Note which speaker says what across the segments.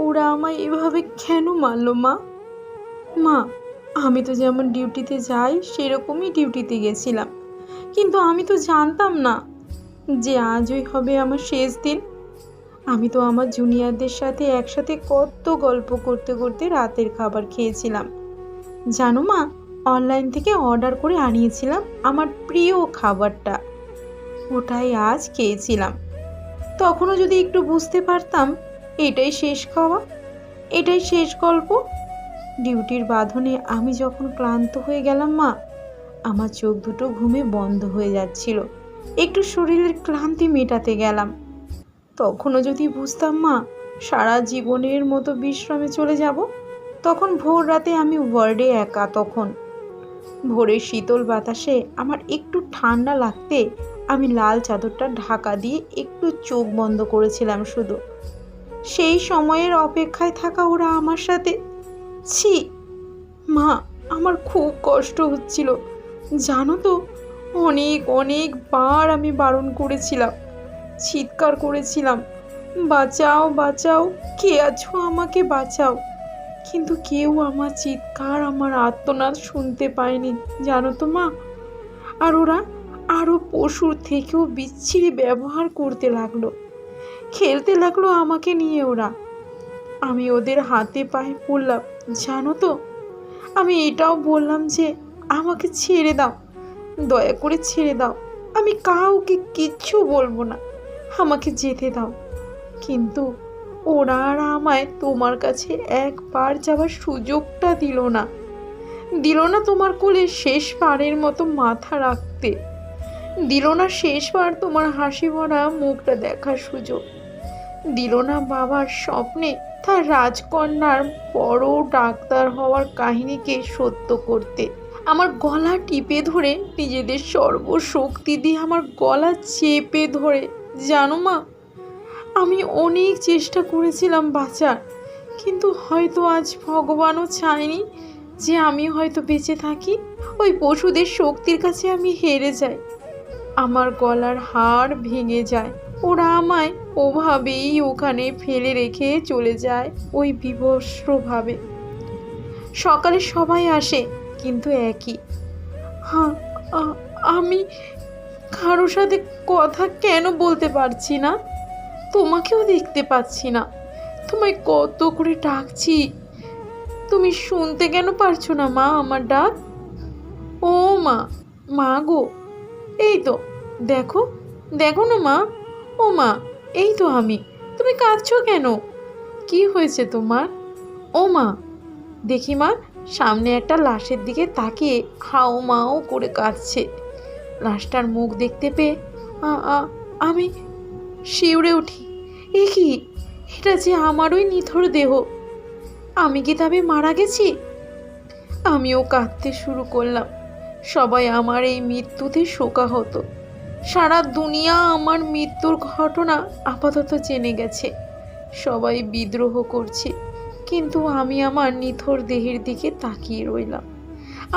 Speaker 1: ওরা আমায় এভাবে কেন মারলো মা? মা, আমি তো যেমন ডিউটিতে যাই সেরকমই ডিউটিতে গেছিলাম, কিন্তু আমি তো জানতাম না যে আজই হবে আমার শেষ দিন। আমি তো আমার জুনিয়রদের সাথে একসাথে কত গল্প করতে করতে রাতের খাবার খেয়েছিলাম। জানো মা, অনলাইন থেকে অর্ডার করে আনিয়েছিলাম আমার প্রিয় খাবারটা, ওটাই আজ খেয়েছিলাম। তখনও যদি একটু বুঝতে পারতাম এটাই শেষ খাওয়া, এটাই শেষ গল্প। ডিউটির বাঁধনে আমি যখন ক্লান্ত হয়ে গেলাম মা, আমার চোখ দুটো ঘুমে বন্ধ হয়ে যাচ্ছিল, একটু শরীরের ক্লান্তি মেটাতে গেলাম। তখনও যদি বুঝতাম মা সারা জীবনের মতো বিশ্রামে চলে যাব, তখন ভোর রাতে আমি ওয়ার্ডে একা। তখন ভোরের শীতল বাতাসে আমার একটু ঠান্ডা লাগতে আমি লাল চাদরটা ঢাকা দিয়ে একটু চোখ বন্ধ করেছিলাম শুধু। সেই সময়ের অপেক্ষায় থাকা ওরা আমার সাথে। ছি মা, আমার খুব কষ্ট হচ্ছিল জানো তো। অনেক অনেকবার আমি বারণ করেছিলাম, চিৎকার করেছিলাম, বাঁচাও বাঁচাও, কে আছো আমাকে বাঁচাও। কিন্তু কেউ আমার চিৎকার, আমার আর্তনাদ শুনতে পায়নি জানো তো মা। আর ওরা আরও পশুর থেকেও বিচ্ছিরি ব্যবহার করতে লাগলো, খেলতে লাগলো আমাকে নিয়ে ওরা। আমি ওদের হাতে পায়ে পড়লাম জানো তো। আমি এটাও বললাম যে আমাকে ছেড়ে দাও, দয়া করে ছেড়ে দাও, আমি কাউকে কিচ্ছু বলবো না, আমাকে যেতে দাও। কিন্তু ওরা আর আমায় তোমার কাছে একবার যাওয়ার সুযোগটা দিল না, দিল না তোমার কোলে শেষবারের মতো মাথা রাখতে, দিল না শেষবার তোমার হাসি ভরা মুখটা দেখার সুযোগ, দিল না বাবার স্বপ্নে তার রাজকন্যার বড় ডাক্তার হওয়ার কাহিনীকে সত্য করতে। আমার গলা টিপে ধরে, নিজেদের সর্বশক্তি দিয়ে আমার গলা চেপে ধরে, জানো মা, আমি অনেক চেষ্টা করেছিলাম বাঁচার, কিন্তু হয়তো আজ ভগবানও চায়নি যে আমি হয়তো বেঁচে থাকি। ওই পশুদের শক্তির কাছে আমি হেরে যাই, আমার গলার হাড় ভেঙে যায়। ওরা আমায় ওভাবেই ওখানে ফেলে রেখে চলে যায়, ওই বিভস্মভাবে। সকালে সবাই আসে, কিন্তু একই। হ্যাঁ, আমি কারোর সাথে কথা কেন বলতে পারছি না, তোমাকেও দেখতে পাচ্ছি না, তোমায় কত করে ডাকছি, তুমি শুনতে কেন পারছো না মা আমার ডাক? ও মা, মা গো, এই তো দেখো, দেখো না মা, ও মা, এই তো আমি, তুমি কাঁদছো কেন? কি হয়েছে তোমার? ও মা, দেখি মা, সামনে একটা লাশের দিকে তাকিয়ে হাও মাও করে কাঁদছে। লাশটার মুখ দেখতে পেয়ে আমি শিউরে উঠি। এ কি, এটা যে আমারই নিথর দেহ, আমি কি তবে মারা গেছি? আমিও কাঁদতে শুরু করলাম। সবাই আমার এই মৃত্যুতে শোকাহত, সারা দুনিয়া আমার মৃত্যুর ঘটনা আপাতত জেনে গেছে, সবাই বিদ্রোহ করছে, কিন্তু আমি আমার নিথর দেহের দিকে তাকিয়ে রইলাম।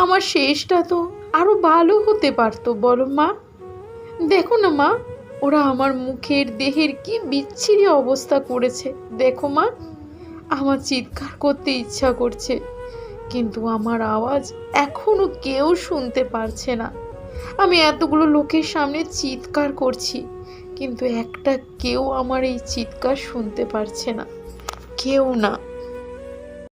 Speaker 1: আমার শেষটা তো আরো ভালো হতে পারতো বলো মা। দেখো না মা, ওরা আমার মুখের দেহের কি বিচ্ছিরি অবস্থা করেছে দেখো মা। আমার চিৎকার করতে ইচ্ছা করছে, কিন্তু আমার আওয়াজ এখনো কেউ শুনতে পারছে না। আমি এতগুলো লোকের সামনে চিৎকার করছি, কিন্তু একটা কেউ আমার এই চিৎকার শুনতে পারছে না, কেউ না।